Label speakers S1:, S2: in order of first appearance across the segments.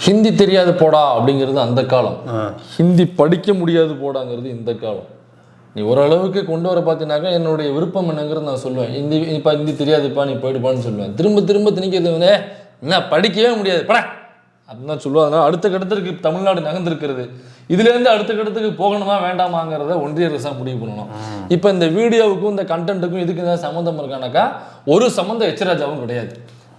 S1: ஹிந்தி தெரியாது போடா அப்படிங்கிறது அந்த காலம், ஹிந்தி படிக்க முடியாது போடாங்கிறது இந்த காலம். நீ ஓரளவுக்கு கொண்டு வர பார்த்தீங்கன்னாக்கா என்னுடைய விருப்பம் என்னங்கிறது நான் சொல்லுவேன். ஹிந்தி தெரியாதுப்பா நீ போயிடுப்பான்னு சொல்லுவேன். திரும்ப திணிக்கிறது வந்து என்ன படிக்கவே முடியாது பட அப்படின்னு தான் சொல்லுவோம். அதனால் அடுத்த கட்டத்திற்கு தமிழ்நாடு நகர்ந்துருக்கிறது. இதுலேருந்து அடுத்த கட்டத்துக்கு போகணுமா வேண்டாமாங்கிறத ஒன்றிய அரசாக முடிவு பண்ணணும். இப்போ இந்த வீடியோவுக்கும் இந்த கண்டென்ட்டுக்கும் இதுக்கு தான் சம்மந்தம் இருக்கானாக்கா ஒரு சம்மந்தம் எச்ராஜாவும் கிடையாது.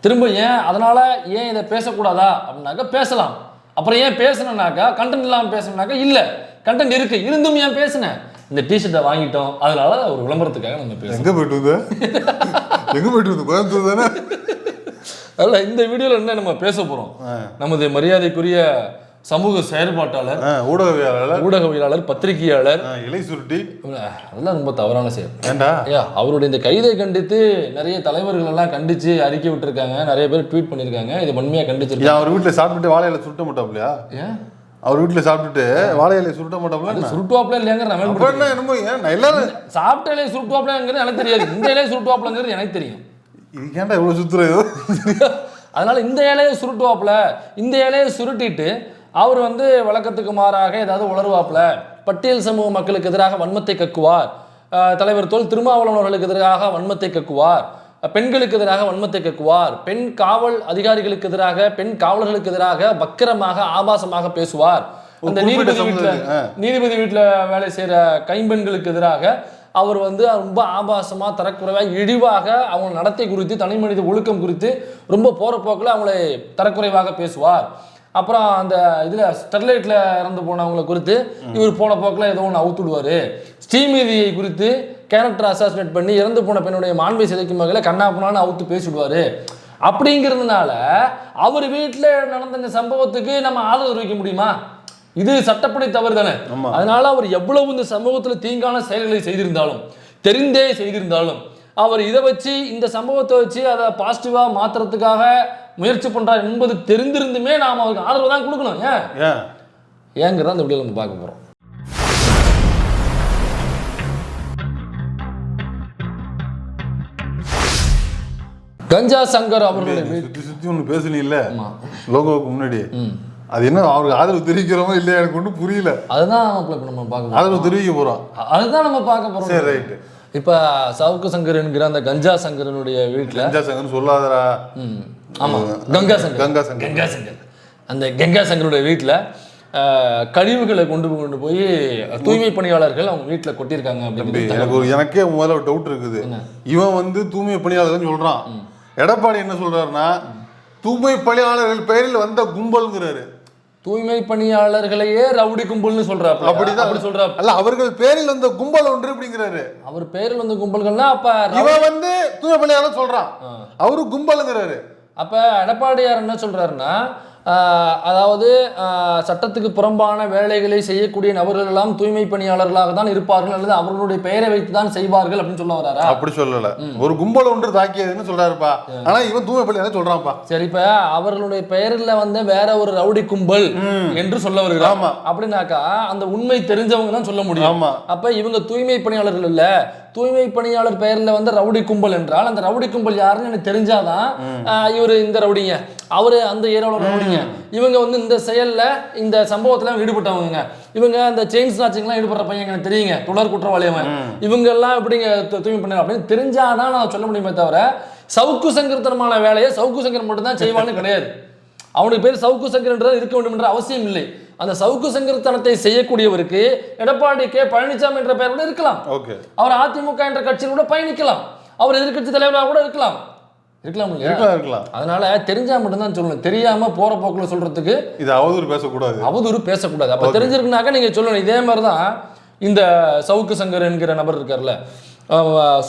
S1: திரும்ப அதனால் ஏன் இதை பேசக்கூடாதா அப்படின்னாக்கா பேசலாம். அப்புறம் ஏன் பேசணுன்னாக்கா கண்டென்ட் இல்லாமல் பேசணுன்னாக்கா இல்லை, கண்டென்ட் இருக்குது இருந்தும் ஏன் பேசினேன், இந்த டிஷர்ட்டை வாங்கிட்டோம் அதனால ஒரு விளம்பரத்துக்காக நம்ம பேசுவோம்.
S2: எங்கே போயிட்டு கோயம்புத்தூர் தானே.
S1: அதில் இந்த வீடியோவில் என்ன நம்ம பேச போகிறோம், நமது மரியாதைக்குரிய சமூக செயற்பாட்டாளர், ஊடகவியலாளர், பத்திரிகையாளர்,
S2: இலை சுருட்டி,
S1: அதெல்லாம் ரொம்ப தவறான செயல்.
S2: ஏண்டா
S1: அவருடைய இந்த கைதை கண்டித்து நிறைய தலைவர்கள் எல்லாம் கண்டிச்சு அறிக்கை விட்டுருக்காங்க, நிறைய பேர் ட்வீட் பண்ணியிருக்காங்க. இது வன்மையாக கண்டிச்சிருக்காங்க.
S2: அவர் வீட்டில் சாப்பிட்டுட்டு வாழையில சுருட்ட மாட்டாப்லையா? ஏன் அவர் வீட்டில் சாப்பிட்டுட்டு வாழையில சுருட்ட மாட்டாப்ல?
S1: சுருட்டுவாப்ல இல்லையாங்கிற
S2: என்னமோ எல்லாரும்
S1: சாப்பிட்ட இலையை சுருட்டுவாப்லங்கிறது எனக்கு தெரியாது, இந்த இலையை சுருட்டுவாப்லங்கிறது எனக்கு தெரியும்.
S2: இது ஏன்டா இவ்வளோ சுத்துறது?
S1: அதனால இந்த இலையை சுருட்டுவாப்ல, இந்த இலையை சுருட்டிட்டு அவர் வந்து வழக்கத்துக்கு மாறாக ஏதாவது உளருவாப்ல, பட்டியல் சமூக மக்களுக்கு எதிராக வன்மத்தை கக்குவார், தலைவர் தொல் திருமாவளவர்களுக்கு எதிராக வன்மத்தை கக்குவார், பெண்களுக்கு எதிராக வன்மத்தை கக்குவார், பெண் காவல் அதிகாரிகளுக்கு எதிராக, பெண் காவலர்களுக்கு எதிராக வக்கிரமாக ஆபாசமாக பேசுவார், அந்த நீதிபதி வீட்டில் வேலை செய்கிற கைம்பெண்களுக்கு எதிராக அவர் வந்து ரொம்ப ஆபாசமாக தரக்குறைவாக இழிவாக அவங்க நடத்தை குறித்து, தனி மனித ஒழுக்கம் குறித்து ரொம்ப போகிற போக்கில் அவங்களை தரக்குறைவாக பேசுவார். அப்புறம் அந்த இதில் ஸ்டெர்லைட்டில் இறந்து போனவங்களை குறித்து இவர் போன போக்கில் ஏதோ ஒன்று அவுத்துடுவார். ஸ்ரீமதியை குறித்து கேரக்டர் அசாசினேட் பண்ணி இறந்து போன பெண்ணுடைய மாண்பை சிதைக்கும் வகையில் கண்ணாப்புனான்னு அவுத்து பேசிடுவார். அப்படிங்கிறதுனால அவர் வீட்டில் நடந்த இந்த சம்பவத்துக்கு நம்ம ஆதரவு தெரிவிக்க முடியுமா? இது சட்டப்படி தவறு தானே. அதனால அவர் எவ்வளவு இந்த சமூகத்தில் தீங்கான செயல்களை செய்திருந்தாலும், தெரிந்தே செய்திருந்தாலும், அவர் இதை வச்சு இந்த சம்பவத்தை வச்சு அதை பாசிட்டிவாக மாற்றுறதுக்காக முயற்சி பண்ணுறார் என்பது தெரிந்திருந்துமே நாம் அவருக்கு ஆதரவு தான் கொடுக்கணும். ஏங்கிறத அந்த வீடியோவில் நம்ம பார்க்க போகிறோம். கஞ்சா சங்கர் அவர்களுடைய
S2: சுற்றி ஒன்று பேசுனீல்ல லோகோவுக்கு முன்னாடி, அது என்ன அவருக்கு ஆதரவு தெரிவிக்கிறோமோ இல்லையா எனக்கு ஒன்றும் புரியல.
S1: அதுதான் நம்ம பார்க்க
S2: ஆதரவு தெரிவிக்க போகிறோம்,
S1: அதுதான் நம்ம பார்க்க போகிறோம்.
S2: சரி ரைட்டு.
S1: இப்போ சவுக்கு சங்கர் என்கிற அந்த கஞ்சா சங்கரனுடைய வீட்டில்,
S2: கஞ்சா சங்கர் சொல்லாதரா,
S1: ஆமாம் கங்கா சங்கர், அந்த கங்கா சங்கருடைய வீட்டில் கழிவுகளை கொண்டு போய் தூய்மை பணியாளர்கள் அவங்க வீட்டில் கொட்டியிருக்காங்க அப்படின்னு
S2: எனக்கே முதல்ல ஒரு டவுட் இருக்குது. இவன் வந்து தூய்மை பணியாளர்கள் சொல்கிறான், எடப்பாடி என்ன சொல்கிறாருன்னா தூய்மை பணியாளர்கள் பெயரில் வந்த கும்பல்ங்கிறாரு.
S1: தூய்மை பணியாளர்களையே ரவுடி கும்பல்னு சொல்றாரு. அப்படிதான் அப்படி சொல்றாரு. அல்ல,
S2: அவர்கள் பேரில் வந்த கும்பல் ஒன்று அப்படிங்கிறாரு.
S1: அவர் பேரில் வந்த கும்பல்கள்னா அப்ப
S2: இவன் வந்து தூய்மை பணியாளர் சொல்றான், அவரு கும்பல்ங்கிறாரு.
S1: அப்ப எடப்பாடியார் என்ன சொல்றாருன்னா, அதாவது சட்டத்துக்கு புறம்பான வேலைகளை செய்யக்கூடிய நபர்கள் எல்லாம் தூய்மை பணியாளர்களாக தான் இருப்பார்கள் அல்லது அவர்களுடைய பெயரை வைத்து தான் செய்வார்கள் அப்படின்னு சொல்ல வராரா?
S2: அப்படி சொல்லல, ஒரு கும்பல் ஒன்று தாக்கியதுன்னு சொல்றாருப்பா. ஆனா இவன் தூய்மை பணியாளர் சொல்றான்ப்பா.
S1: சரி, இப்ப அவர்களுடைய பெயரில் வந்து வேற ஒரு ரவுடி கும்பல் என்று சொல்ல வருகிறார். அப்படின்னாக்கா அந்த உண்மை தெரிஞ்சவங்க தான் சொல்ல முடியும். அப்ப இவங்க தூய்மை பணியாளர்கள் இல்ல, தூய்மை பணியாளர் பெயரில் வந்து ரவுடி கும்பல் என்றால் அந்த ரவுடி கும்பல் யாருன்னு எனக்கு தெரிஞ்சாதான் இவர் இந்த ரவுடிங்க, அவரு அந்த ஏரியாவில் ரவுடிங்க, இவங்க வந்து இந்த செயல்ல இந்த சம்பவத்துல ஈடுபட்டவங்க, இவங்க அந்த செயின் ஸ்நாச்சிங்லாம் ஈடுபடுற பையன் எனக்கு தெரியுங்க, தொடர் குற்றவாளியவன், இவங்க எல்லாம் எப்படிங்க தூய்மை பண்ண அப்படின்னு தெரிஞ்சாதான் நான் சொல்ல முடியுமே தவிர சவுக்கு சங்கர்த்தனமான வேலையை சவுக்கு சங்கர் மட்டும்தான் செய்வான்னு கிடையாது. அவனுக்கு பேர் சவுக்கு சங்கர் இருக்க வேண்டும் என்ற அவசியம் இல்லை. அந்த சவுக்கு சங்கர்த்தனத்தை செய்யக்கூடியவருக்கு எடப்பாடி கே பழனிசாமி என்ற பெயர் கூட இருக்கலாம், அவர் அதிமுக என்ற கட்சியில் கூட பயணிக்கலாம், அவர் எதிர்கட்சி தலைவராக கூட இருக்கலாம். அதனால தெரிஞ்சா மட்டும்தான் சொல்லணும், தெரியாம போற போக்குல சொல்றதுக்கு இது அவதூறு பேசக்கூடாது. அப்ப தெரிஞ்சிருக்குனாக்கா நீங்க சொல்லணும். இதே மாதிரிதான் இந்த சவுக்கு சங்கர் என்கிற நபர் இருக்கார்ல,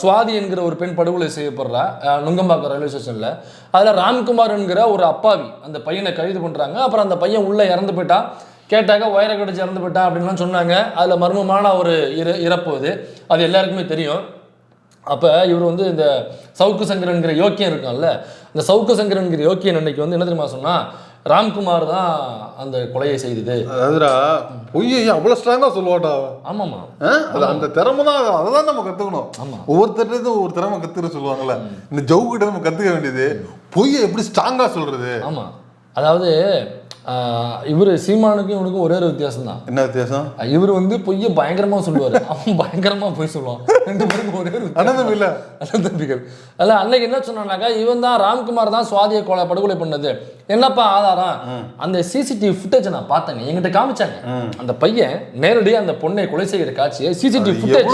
S1: சுவாதி என்கிற ஒரு பெண் படுகொலை செய்யப்படுறா நுங்கம்பாக்கம் ரயில்வே ஸ்டேஷன்ல. அதுல ராம்குமார் என்கிற ஒரு அப்பாவி அந்த பையனை கைது பண்றாங்க. அப்புறம் அந்த பையன் உள்ள இறந்து போயிட்டான், கேட்டாக்க வயிறை கடிச்சு இறந்து போயிட்டான் அப்படின்லாம் சொன்னாங்க. அதுல மர்மமான ஒரு இறப்பு, அது எல்லாருக்குமே தெரியும். அப்போ இவர் வந்து இந்த சவுக்கு சங்கரன்கிற யோக்கியம் இருக்கான்ல, இந்த சவுக்கு சங்கரன்கிற யோக்கியன் அன்னைக்கு வந்து என்ன தெரியுமா சொன்னா, ராம்குமார் தான் அந்த கொலையை செய்தது.
S2: அதுடா பொய்யை அவ்வளோ ஸ்ட்ராங்காக சொல்லுவாட்டா.
S1: ஆமாம்மா,
S2: அது அந்த திறமை தான், அதை தான் நம்ம கற்றுக்கணும். ஆமாம், ஒவ்வொருத்தருக்கும் ஒரு திறமை கற்றுக்க சொல்லுவாங்கல்ல, இந்த ஜவுக்கிட்ட நம்ம கற்றுக்க வேண்டியது பொய்யை எப்படி ஸ்ட்ராங்காக சொல்கிறது.
S1: ஆமாம், அதாவது இவர் சீமானுக்கும் இவனுக்கும் ஒரே ஒரு வித்தியாசம் தான்.
S2: என்ன வித்தியாசம்?
S1: இவர் வந்து பொய்ய பயங்கரமா சொல்லுவாரு, அவன் பயங்கரமா பொய் சொல்லுவான். 2 பேருக்கும் ஒரே ஒரு அண்ணன். அல்ல அன்னைக்கு என்ன சொன்னானாக்கா, இவன் தான் ராம்குமார் தான் சுவாதியை படுகொலை பண்ணது. என்னப்பா ஆதாரம்? அந்த சிசிடிவி ஃபுட்டேஜ் நான் பார்த்தேங்க, என்கிட்ட காமிச்சாங்க. அந்த பையன் நேரடியாக அந்த பொண்ணை கொலை செய்கிற காட்சியை சிசிடிவி ஃபுட்டேஜ்.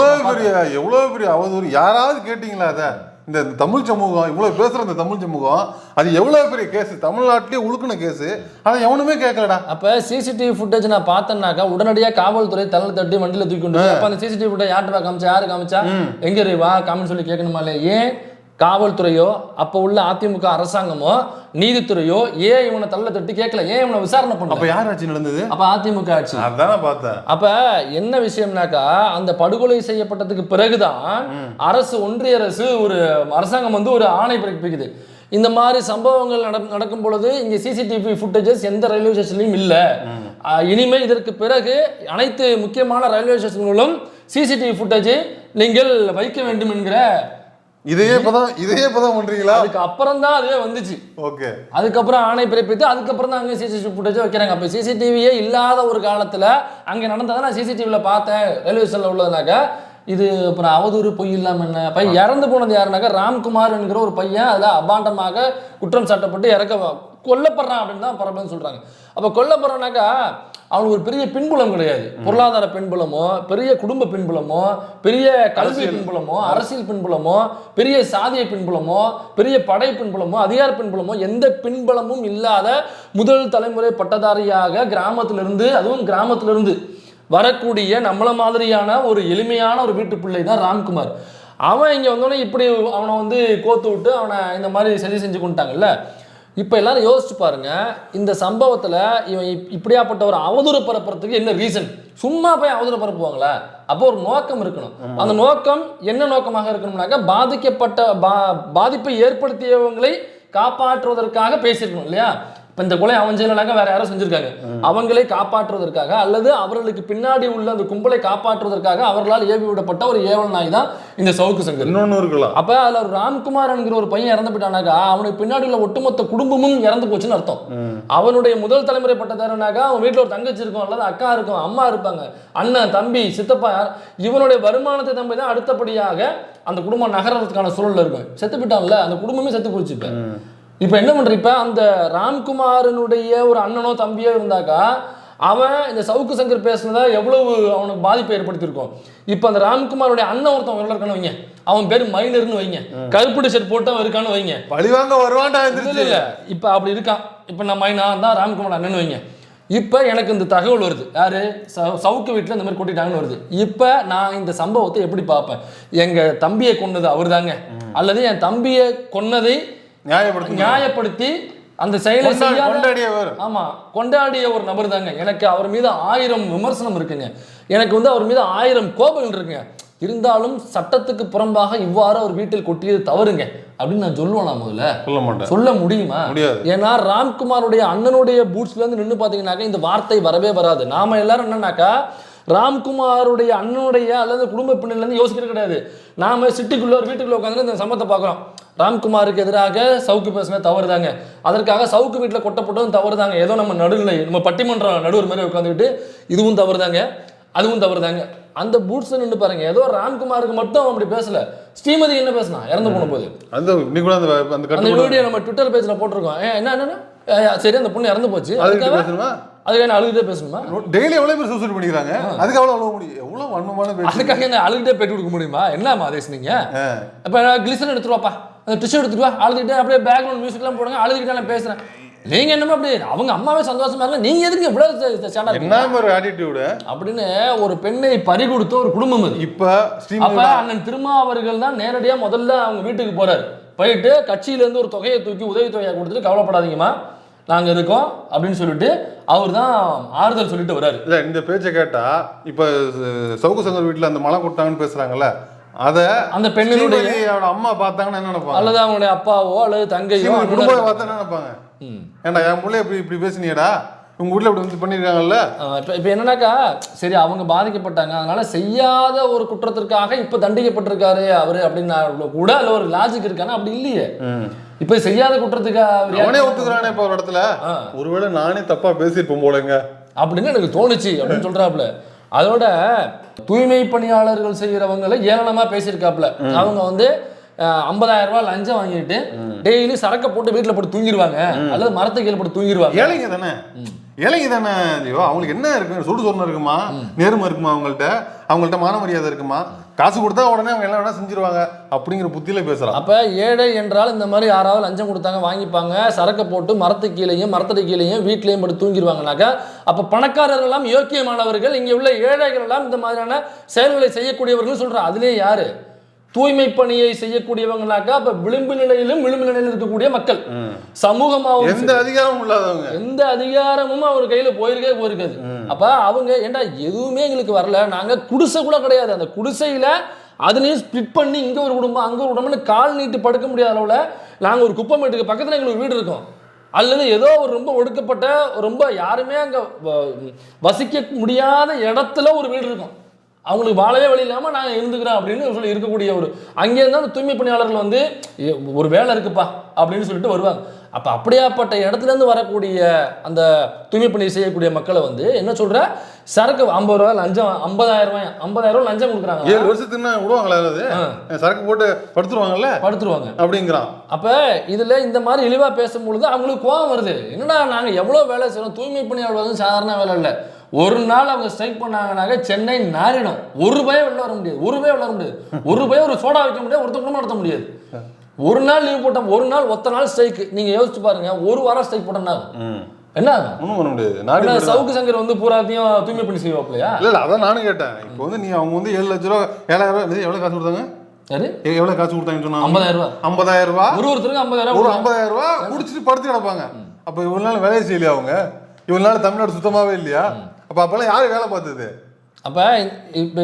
S2: எவ்வளவு பெரிய அவதூறு! யாராவது கேட்டீங்களா அதை? இந்த தமிழ் சமூகம் இவ்வளவு பேசுற இந்த தமிழ் சமூகம் அது எவ்வளவு பெரிய கேஸ், தமிழ்நாட்டிலேயே உழுக்குன கேஸ், அதை எவனுமே கேட்கலடா.
S1: அப்ப சிசிடிவி ஃபுட்டேஜ் நான் பார்த்தேன்னாக்கா உடனடியாக காவல்துறை தலை தட்டி வண்டியில தூக்கி கொண்டு அப்ப அந்த சிசிடிவி ஃபுட்டேஜ் யார்கிட்ட காமிச்சா, யாரு காமிச்சா, எங்க வா காமின்னு சொல்லி கேட்கணுமா இல்லையா? ஏன் காவல்துறையோ அப்ப உள்ள அதிமுக அரசாங்கமோ நீதித்துறையோ ஏன் இவனை தள்ள தட்டி கேட்கல? ஏன் இவனை விசாரணை பண்ணல?
S2: அப்ப யார் ஆட்சி நடந்தது?
S1: அப்ப அதிமுக ஆட்சி.
S2: அதான் பார்த்தேன்.
S1: அப்ப என்ன விஷயம்னாக்கா, அந்த படுகொலை செய்யப்பட்டதுக்கு பிறகுதான் அரசு, ஒன்றிய அரசு, ஒரு அரசாங்கம் வந்து ஒரு ஆணை பிறப்பிக்குது. இந்த மாதிரி சம்பவங்கள் நடக்கும் பொழுது இங்க சிசிடிவி ஃபுட்டேஜஸ் எந்த ரயில்வே ஸ்டேஷன்லையும் இல்ல. இனிமே இதற்கு பிறகு அனைத்து முக்கியமான ரயில்வே ஸ்டேஷன்களும் சிசிடிவி ஃபுட்டேஜ் நீங்கள் வைக்க வேண்டும் என்கிற
S2: இதையே இப்பதான் பண்றீங்களா?
S1: அதுக்கு அப்புறம் தான் அதுவே வந்துச்சு.
S2: ஓகே.
S1: அதுக்கப்புறம் ஆணை பிறப்பித்து அதுக்கப்புறம் தான் அங்கே சிசிடிவி ஃபுட்டேஜ் வைக்கிறாங்க. அப்போ சிசிடிவியே இல்லாத ஒரு காலத்தில் அங்கே நடந்ததை நான் சிசிடிவியில் பார்த்தேன் ரயில்வே ஸ்டேஷனில் உள்ளதுனாக்கா, இது அப்புறம் அவதூறு பொய் இல்லாமல் என்ன? பையன் இறந்து போனது யாருனாக்கா ராம்குமார் என்கிற ஒரு பையன் அதில் அபாண்டமாக குற்றம் சாட்டப்பட்டு கொல்லப்படுறான் அப்படின்னு தான் பரபரன்னு சொல்கிறாங்க. அப்போ கொல்லப்படுறானாக்கா அவனுக்கு ஒரு பெரிய பின்புலம் கிடையாது. பொருளாதார பின்புலமோ, பெரிய குடும்ப பின்புலமோ, பெரிய கல்வி பின்புலமோ, அரசியல் பின்புலமோ, பெரிய சாதிய பின்புலமோ, பெரிய படை பின்புலமோ, அதிகார பின்புலமோ, எந்த பின்புலமும் இல்லாத முதல் தலைமுறை பட்டதாரியாக கிராமத்திலிருந்து, அதுவும் கிராமத்திலிருந்து வரக்கூடிய நம்மள மாதிரியான ஒரு எளிமையான ஒரு வீட்டு பிள்ளை தான் ராம்குமார். அவன் இங்கே வந்தோடனே இப்படி அவனை வந்து கோத்து விட்டு அவனை இந்த மாதிரி சரி செஞ்சு கொண்டுட்டாங்கல்ல. இப்போ எல்லாரும் யோசிச்சு பாருங்க, இந்த சம்பவத்தில் இவன் இப்படியாப்பட்ட ஒரு அவதூறு பரப்புறதுக்கு என்ன ரீசன்? சும்மா போய் அவதூறு பரப்புவாங்களா? அப்போ ஒரு நோக்கம் இருக்கணும். அந்த நோக்கம் என்ன நோக்கமாக இருக்கணும்னாக்கா, பாதிப்பை ஏற்படுத்தியவங்களை காப்பாற்றுவதற்காக பேசியிருக்கணும் இல்லையா? இப்போ இந்த கொலை அவன் செய்யலைனாக்கா வேற யாரும் செஞ்சிருக்காங்க. அவங்களை காப்பாற்றுவதற்காக அல்லது அவர்களுக்கு பின்னாடி உள்ள அந்த கும்பலை காப்பாற்றுவதற்காக அவர்களால் ஏவி விடப்பட்ட ஒரு ஏவல் நாய் தான் இந்த சவுக்கு சங்கர்.
S2: இன்னொன்னு இருக்கலாம்.
S1: அப்ப அதுல ஒரு ராம்குமார் என்கிற ஒரு பையன் இறந்து போயிட்டானாக்கா அவனுக்கு பின்னாடி உள்ள ஒட்டுமொத்த குடும்பமும் இறந்து போச்சுன்னு அர்த்தம். அவனுடைய முதல் தலைமுறை பட்டதாரனாக்கா அவன் வீட்டுல ஒரு தங்கச்சி இருக்கும், அல்லது அக்கா இருக்கும், அம்மா இருப்பாங்க, அண்ணன், தம்பி, சித்தப்பா. இவனுடைய வருமானத்தை தம்பி தான் அடுத்தபடியாக அந்த குடும்பம் நகரத்துக்கான சூழல்ல இருக்கும். செத்து போயிட்டான்ல, அந்த குடும்பமே செத்து போச்சு. இப்ப என்ன பண்ற? இப்ப அந்த ராம்குமாரனுடைய ஒரு அண்ணனோ தம்பியோ இருந்தாக்கா அவன் இந்த சவுக்கு சங்கர் பேசுனதா எவ்வளவு அவனுக்கு பாதிப்பை ஏற்படுத்தியிருக்கும். இப்ப அந்த ராம்குமாருடைய அண்ணன் ஒருத்தன் இருக்கான்னு வைங்க, அவன் பேரு மைனர்னு வைங்க, கருப்பு டிஷர்ட் போட்டு இருக்கான்னு வைங்க,
S2: பழிவாங்க வருவான்டா.
S1: இல்ல இப்ப அப்படி இருக்கான். இப்ப நான் மைனா தான் ராம்குமார் அண்ணன் வைங்க. இப்ப எனக்கு இந்த தகவல் வருது, யாரு சவுக்கு வீட்டுல இந்த மாதிரி கூட்டிட்டாங்கன்னு வருது. இப்ப நான் இந்த சம்பவத்தை எப்படி பார்ப்பேன்? எங்க தம்பியை கொன்னது அவர் தாங்க, அல்லது என் தம்பியை கொன்னதை நியாயப்படுத்தி அந்த செயலை கொண்டாடிய ஒரு நபர் தாங்க. எனக்கு அவர் மீது 1000 விமர்சனம் இருக்குங்க. எனக்கு வந்து அவர் மீது 1000 கோபங்கள் இருக்குங்க. இருந்தாலும் சட்டத்துக்கு புறம்பாக இவ்வாறு அவர் வீட்டில் கொட்டியது தவறுங்க அப்படின்னு நான் சொல்லுவேன். முதல்ல
S2: சொல்ல மாட்டேன்.
S1: சொல்ல முடியுமா? ஏன்னா ராம்குமாருடைய அண்ணனுடைய பூட்ஸ்ல இருந்து நின்று பாத்தீங்கன்னாக்கா இந்த வார்த்தை வரவே வராது. நாம எல்லாரும் என்னன்னாக்கா ராம்குமாருடைய அண்ணனுடைய அல்லது குடும்ப பின்னணியிலேருந்து யோசிக்கிறது கிடையாது. நாம சிட்டிக்குள்ள ஒரு வீட்டுக்குள்ள உட்காந்து இந்த சம்பவத்தை பார்க்குறோம். ராம்குமாருக்கு எதிராக சவுக்கு பேசுன தவறு தாங்க, அதற்காக சவுக்கு வீட்டில் கொட்டப்பட்டதும் தவறு தாங்க. ஏதோ நம்ம நடுநிலை, நம்ம பட்டிமன்றம் நடுவர் மாதிரி உட்காந்துக்கிட்டு இதுவும் தவறு தாங்க, அதுவும் தவறு தாங்க. அந்த பூட்ஸ் நின்று பாருங்க, ஏதோ ராம்குமாருக்கு மட்டும் அப்படி பேசல. ஸ்ரீமதி என்ன பேசினா இறந்து போன போது அந்த வீடியோ நம்ம ட்விட்டர் பேஜ்ல போட்டிருக்கோம். என்ன சரி, அந்த பொண்ணு இறந்து போச்சு, அதுக்காக என்ன அழுகிட்டே பேசணுமா?
S2: டெய்லி எவ்வளவு பேர் சூசைட் பண்ணிக்கிறாங்க, அதுக்கு அவ்வளவு முடியும், எவ்வளவு வன்மமான பேச்சு.
S1: அதுக்காக என்ன அழுகிட்டே பேட்டி கொடுக்க முடியுமா? என்ன மாதேஷ் நீங்க? இப்ப கிளிசன் எடுத்துருவாப்பா, அந்த டிஷ்யூ எடுத்துட்டு வா, அழுதுகிட்டே அப்படியே பேக்ரவுண்ட் மியூசிக்லாம் போடுங்க, அழுதுகிட்டே நான் பேசுறேன். நீங்க என்னமா அப்படி அவங்க அம்மாவே சந்தோஷமா இருக்க, நீங்க எதுக்கு இவ்வளவு
S2: என்ன ஒரு ஆட்டிடியூட்
S1: அப்படின்னு ஒரு பெண்ணை பறி கொடுத்த ஒரு குடும்பம் அது.
S2: இப்ப
S1: அண்ணன் திருமாவர்கள் தான் நேரடியா முதல்ல அவங்க வீட்டுக்கு போறாரு. போயிட்டு கட்சியில இருந்து ஒரு தொகையை தூக்கி உதவித்தொகையை கொடுத்துட்டு கவலைப்படாதீங்கம்மா நாங்க இருக்கோம் அப்படின்னு சொல்லிட்டு அவர் தான் ஆறுதல் சொல்லிட்டு வர்றாரு.
S2: இல்ல இந்த பேச்சை கேட்டா இப்ப சவுக்கு சங்கர் வீட்டுல அந்த மழை கொடுத்தாங்கன்னு பேசுறாங்கல்ல, அத அந்த பெண்ணுடைய அம்மா பார்த்தாங்கன்னா என்ன நினைப்பாங்க? அல்லது
S1: அவங்களுடைய அப்பாவோ அல்லது தங்கையோ
S2: குடும்பம் பார்த்தா என்ன நினைப்பாங்க? ஏன்டா என் பிள்ளை இப்படி பேசுனீடா, உங்க வீட்டுல இப்படி வந்து பண்ணிருக்காங்கல்ல.
S1: இப்ப என்னன்னாக்கா, சரி அவங்க பாதிக்கப்பட்டாங்க, அதனால செய்யாத ஒரு குற்றத்திற்காக இப்ப தண்டிக்கப்பட்டிருக்காரு அவரு அப்படின்னா கூட அல்ல ஒரு லாஜிக் இருக்கானா? அப்படி இல்லையே. இப்ப செய்யாத குற்றத்துக்கு
S2: அவனே ஒத்துக்கிறானே இப்ப ஒரு இடத்துல, ஒருவேளை நானே தப்பா பேசியிருப்போம் போலங்க அப்படின்னு
S1: எனக்கு தோணுச்சு அப்படின்னு சொல்றாப்புல. அதோட தூய்மை பணியாளர்கள் செய்யறவங்களை ஏளனமா பேசியிருக்காப்புல. அவங்க வந்து 50,000 ரூபாய் லஞ்சம் வாங்கிட்டு டெய்லி சரக்க போட்டு வீட்டுல போட்டு தூங்கிடுவாங்க, அல்லது மரத்தை கீழே போட்டு தூங்கிடுவாங்க.
S2: ஏழைங்க தானே, ஏழைங்க தானே ஐயோ, அவங்களுக்கு என்ன இருக்கு, சுடு சொன்ன இருக்குமா, நேர்மை இருக்குமா, அவங்கள்ட்ட மான மரியாதை இருக்குமா, காசு கொடுத்தா உடனே அவங்க எல்லாம் வேணா செஞ்சிருவாங்க அப்படிங்கிற புத்தியில பேசுறான்.
S1: அப்ப ஏழை என்றால் இந்த மாதிரி யாராவது லஞ்சம் கொடுத்தாங்க வாங்கிப்பாங்க, சரக்க போட்டு மரத்து கீழையும் மரத்தடி கீழையும் வீட்லயும் போட்டு தூங்கிடுவாங்கனாக்கா, அப்ப பணக்காரர்கள் எல்லாம் யோக்கியமானவர்கள், இங்க உள்ள ஏழைகள் எல்லாம் இந்த மாதிரியான செயல்களை செய்யக்கூடியவர்கள் சொல்ற. அதுலயே யாரு தூய்மை பணியை செய்யக்கூடியவங்கனாக்கா அப்ப விளிம்பு நிலையிலும் இருக்கக்கூடிய மக்கள், சமூகமாவும்
S2: எந்த அதிகாரமும் இல்லாதவங்க,
S1: எந்த அதிகாரமும் அவர் கையில போயிருக்காது. அப்ப அவங்க ஏண்டா எதுவுமே எங்களுக்கு வரல, நாங்க குடிசை கூட கிடையாது, அந்த குடிசையில அதுலயும் ஸ்பிளிட் பண்ணி இங்க ஒரு குடும்பம் அங்க ஒரு குடும்பம்னு கால் நீட்டு படுக்க முடியாத அளவுல நாங்க ஒரு குப்பமேட்டுக்கு பக்கத்துல எங்களுக்கு வீடு இருக்கோம், அல்லது ஏதோ ஒரு ரொம்ப ஒடுக்கப்பட்ட ரொம்ப யாருமே அங்க வசிக்க முடியாத இடத்துல ஒரு வீடு இருக்கும், அவங்களுக்கு வாழவே வழி இல்லாமல் நாங்கள் இருந்துக்கிறோம் அப்படின்னு சொல்லி இருக்கக்கூடிய ஒரு அங்கேருந்து அந்த தூய்மை பணியாளர்கள் வந்து ஒரு வேலை இருக்குப்பா அப்படின்னு சொல்லிட்டு வருவாங்க. அப்போ அப்படியாப்பட்ட இடத்துலேருந்து வரக்கூடிய அந்த தூய்மை பணி செய்யக்கூடிய மக்களை வந்து என்ன சொல்கிற, சரக்கு 50 ரூபா லஞ்சம், 50,000 ரூபா லஞ்சம் கொடுக்குறாங்க.
S2: 7 வருஷத்துக்கு விடுவாங்களா, அது சரக்கு போட்டு படுத்துருவாங்க அப்படிங்கிறான்.
S1: அப்போ இதில் இந்த மாதிரி இழிவாக பேசும்பொழுது அவங்களுக்கு கோபம் வருது. என்னடா நாங்கள் எவ்வளோ வேலை செய்யறோம், தூய்மை பணியாளர் வந்து சாதாரண வேலை இல்லை, ஒரு நாள் அவங்க ஸ்ட்ரைக் பண்ணாங்கனாக்க சென்னை நாரிடும், ஒரு பயம் வெளில வர முடியாது, ஒரு பயம் ஒரு சோடா வைக்க முடியாது, ஒருத்தர் குடும்பம் நடத்த முடியாது. ஒரு நாள் லீவ் போட்டோம், ஒரு நாள் ஒத்த நாள் ஸ்ட்ரைக், நீங்க யோசிச்சு பாருங்க, ஒரு வாரம் ஸ்ட்ரைக் போட்டோம்னா என்ன ஆகும், பண்ண முடியாது. சவுக்கு சங்கர் வந்து பூராத்தையும் தூய்மை பண்ணி செய்வாப்லையா? இல்ல
S2: அதான் நானும் கேட்டேன். இப்போ வந்து நீ அவங்க வந்து 7 லட்ச ரூபா 7,000 ரூபாய் எவ்வளவு காசு கொடுத்தாங்க, எவ்வளவு காசு கொடுத்தாங்கன்னு சொன்னா 50,000 ரூபாய், ஒருத்தருக்கு 50,000 ரூபாய் குடிச்சிட்டு படுத்து கிடப்பாங்க. அப்ப இவ்வளவு நாள் வேலையை செய்யலையா அவங்க, இவ்வளவு நாள் தமிழ்நாடு சுத்தமாவே இல்லையா, அப்ப அப்பெல்லாம் யாரு வேலை பார்த்தது?
S1: அப்போ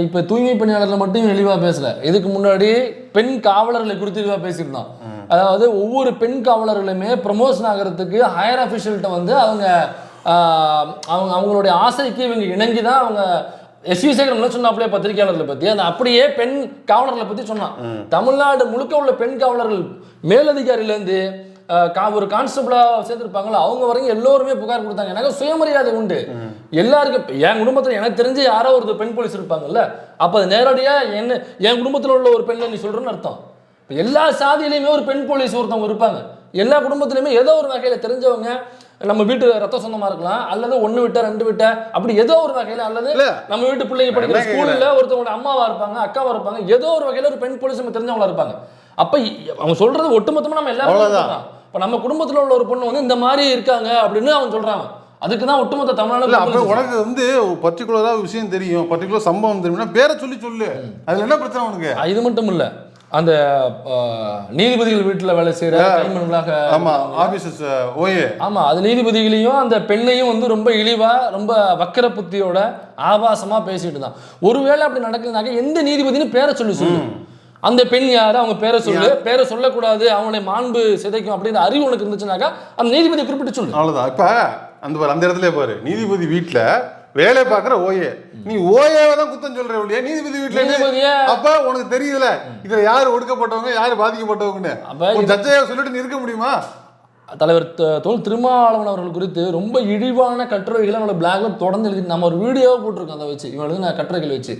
S1: இப்போ தூய்மை பணியாளர்கள் மட்டும் இழிவாக பேசல, இதுக்கு முன்னாடி பெண் காவலர்களை குறித்து இழிவாக பேசியிருந்தோம். அதாவது ஒவ்வொரு பெண் காவலர்களுமே ப்ரமோஷன் ஆகிறதுக்கு ஹையர் அஃபிஷியல்கிட்ட வந்து அவங்களுடைய ஆசைக்கு இவங்க இணங்கி தான் அவங்க எஸ்வி சேகரன் சொன்னாப்லையே பத்திரிகையாளர்களை பற்றி, அந்த அப்படியே பெண் காவலர்களை பற்றி சொன்னான். தமிழ்நாடு முழுக்க உள்ள பெண் காவலர்கள் மேலதிகாரியிலேருந்து ஒரு கான்ஸ்டபிளாக சேர்ந்துருப்பாங்களா அவங்க வரைக்கும் எல்லோருமே புகார் கொடுத்தாங்க. எனக்கு சுயமரியாதை உண்டு எல்லாருக்கும். என் குடும்பத்தில் எனக்கு தெரிஞ்சு யாரோ ஒரு பெண் போலீஸ் இருப்பாங்கல்ல, அப்போ அது நேரடியாக என் குடும்பத்தில் உள்ள ஒரு பெண்ணை நீ சொல்கிறேன்னு அர்த்தம். இப்போ எல்லா சாதியிலையுமே ஒரு பெண் போலீஸ் ஒருத்தவங்க இருப்பாங்க, எல்லா குடும்பத்திலையுமே ஏதோ ஒரு வகையில் தெரிஞ்சவங்க, நம்ம வீட்டு ரத்த சொந்தமாக இருக்கலாம், அல்லது 1 விட்ட 2 விட்ட அப்படி ஏதோ ஒரு வகையில், அல்லது நம்ம வீட்டு பிள்ளைங்க படிக்கிற ஸ்கூலில் ஒருத்தவங்க அம்மாவா இருப்பாங்க, அக்காவா இருப்பாங்க, ஏதோ ஒரு வகையில் ஒரு பெண் போலீஸ் நம்ம தெரிஞ்சவங்களா இருப்பாங்க. அப்போ அவங்க சொல்றது ஒட்டுமொத்தமாக நம்ம எல்லாரும், இப்போ நம்ம குடும்பத்தில் உள்ள ஒரு பொண்ணு வந்து இந்த மாதிரி இருக்காங்க அப்படின்னு அவன் சொல்றாங்க, அதுக்கு தான் ஒட்டுமொத்த தமிழ்நாடு.
S2: அப்போ உனக்கு வந்து பர்டிகுலரா விஷயம் தெரியும், பர்டிகுலர் சம்பவம் தெரியும்னா பேரை சொல்லு, அதுல என்ன பிரச்சனை உனக்கு?
S1: இது மட்டும் இல்ல, அந்த நீதிபதிகள் வீட்டில் வேலை செய்யற ஆமா, அது நீதிபதிகளையும் அந்த பெண்ணையும் வந்து ரொம்ப இழிவா ரொம்ப வக்கர புத்தியோட ஆபாசமா பேசிட்டு தான். ஒருவேளை அப்படி நடக்குதுனாக்க எந்த நீதிபதினு பேரை சொல்லு, அந்த பெண் யாரு, அவங்க பேரை சொல்லக்கூடாது, அவங்களுடைய மாண்பு சிதைக்கும் அப்படின்ற அறிவு உனக்கு இருந்துச்சுனாக்கா அந்த நீதிபதி குறிப்பிட்டு சொல்லு, அவ்வளவுதான்.
S2: இப்ப அந்த இடத்துல பாரு, நீதிபதி வீட்டுல வேலை பார்க்குற ஓஏ, நீ ஓஏவை தான் குத்தம் சொல்ற இல்லையா நீதிபதி வீட்டுல? அப்ப உனக்கு தெரியுதுல இதுல யாரு ஒடுக்கப்பட்டவங்க யாரு பாதிக்கப்பட்டவங்கன்னு, ஜட்ஜையா சொல்லிட்டு நீ இருக்க முடியுமா?
S1: தலைவர் தொல் திருமாவளவன் அவர்கள் குறித்து ரொம்ப இழிவான கட்டுரைகளை நம்மளோட பிளாக்ல தொடர்ந்து எழுதி நம்ம ஒரு வீடியோவை போட்டிருக்கோம், அதை வச்சு இவங்களுக்கு நான் கட்டுரைகள் வச்சு,